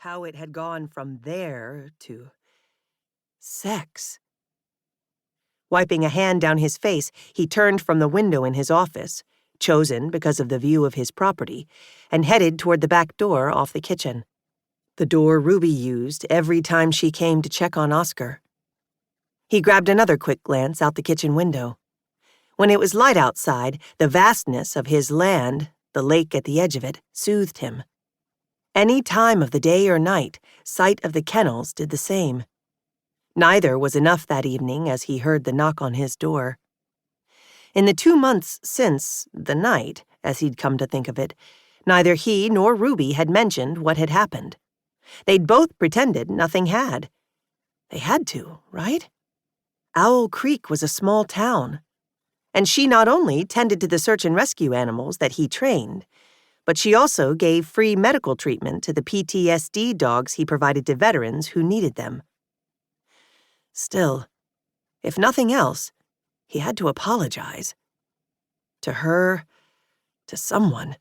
how it had gone from there to sex. Wiping a hand down his face, he turned from the window in his office, chosen because of the view of his property, and headed toward the back door off the kitchen. The door Ruby used every time she came to check on Oscar. He grabbed another quick glance out the kitchen window. When it was light outside, the vastness of his land, the lake at the edge of it, soothed him. Any time of the day or night, sight of the kennels did the same. Neither was enough that evening as he heard the knock on his door. In the 2 months since the night, as he'd come to think of it, neither he nor Ruby had mentioned what had happened. They'd both pretended nothing had. They had to, right? Owl Creek was a small town, and she not only tended to the search and rescue animals that he trained, but she also gave free medical treatment to the PTSD dogs he provided to veterans who needed them. Still, if nothing else, he had to apologize. To her, to someone.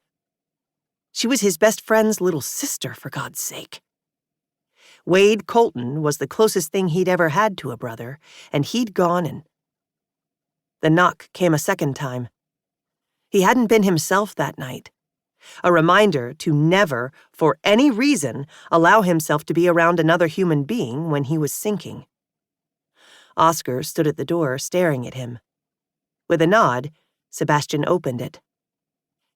She was his best friend's little sister, for God's sake. Wade Colton was the closest thing he'd ever had to a brother, and he'd gone and... The knock came a second time. He hadn't been himself that night. A reminder to never, for any reason, allow himself to be around another human being when he was sinking. Oscar stood at the door, staring at him. With a nod, Sebastian opened it.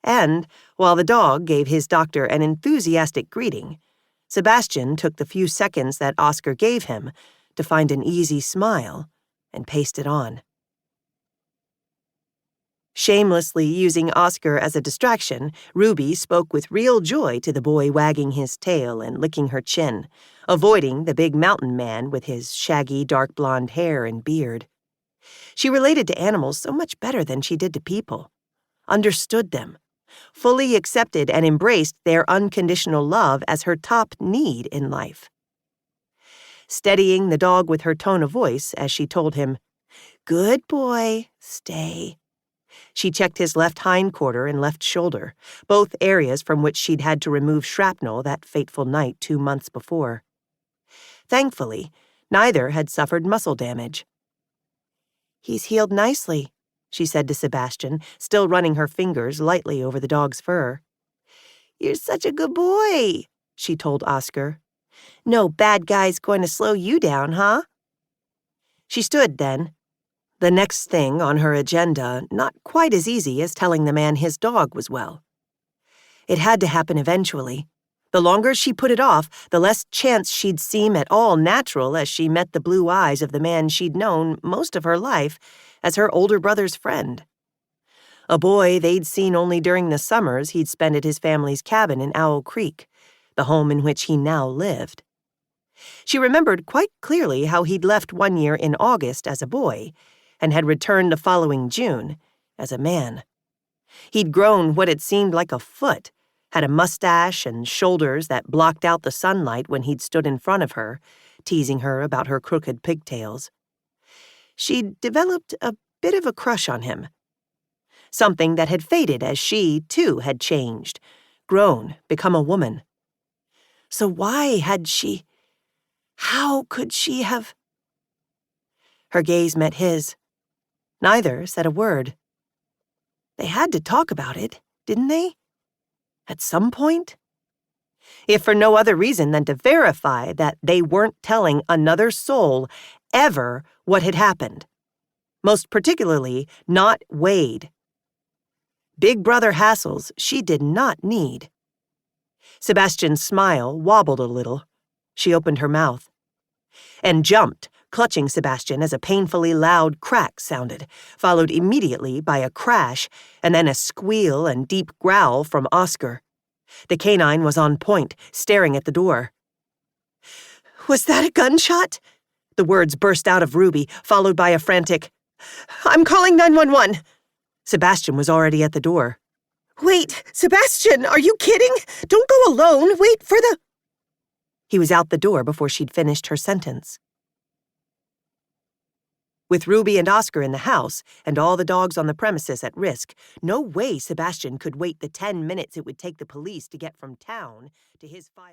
And, while the dog gave his doctor an enthusiastic greeting, Sebastian took the few seconds that Oscar gave him to find an easy smile and paste it on. Shamelessly using Oscar as a distraction, Ruby spoke with real joy to the boy wagging his tail and licking her chin, avoiding the big mountain man with his shaggy dark blonde hair and beard. She related to animals so much better than she did to people, understood them, fully accepted and embraced their unconditional love as her top need in life. Steadying the dog with her tone of voice as she told him, "Good boy, stay." She checked his left hindquarter and left shoulder, both areas from which she'd had to remove shrapnel that fateful night 2 months before. Thankfully, neither had suffered muscle damage. "He's healed nicely," she said to Sebastian, still running her fingers lightly over the dog's fur. "You're such a good boy," she told Oscar. "No bad guy's going to slow you down, huh?" She stood then. The next thing on her agenda, not quite as easy as telling the man his dog was well. It had to happen eventually. The longer she put it off, the less chance she'd seem at all natural as she met the blue eyes of the man she'd known most of her life as her older brother's friend. A boy they'd seen only during the summers he'd spent at his family's cabin in Owl Creek, the home in which he now lived. She remembered quite clearly how he'd left one year in August as a boy and had returned the following June as a man. He'd grown what had seemed like a foot, had a mustache and shoulders that blocked out the sunlight when he'd stood in front of her, teasing her about her crooked pigtails. She'd developed a bit of a crush on him. Something that had faded as she, too, had changed, grown, become a woman. So why had she... How could she have... Her gaze met his. Neither said a word. They had to talk about it, didn't they? At some point? If for no other reason than to verify that they weren't telling another soul ever what had happened. Most particularly, not Wade. Big brother hassles she did not need. Sebastian's smile wobbled a little. She opened her mouth. And jumped, clutching Sebastian as a painfully loud crack sounded, followed immediately by a crash and then a squeal and deep growl from Oscar. The canine was on point, staring at the door. "Was that a gunshot?" The words burst out of Ruby, followed by a frantic, "I'm calling 911." Sebastian was already at the door. "Wait, Sebastian, are you kidding? Don't go alone. Wait for the..." He was out the door before she'd finished her sentence. With Ruby and Oscar in the house, and all the dogs on the premises at risk, no way Sebastian could wait the 10 minutes it would take the police to get from town to his 5...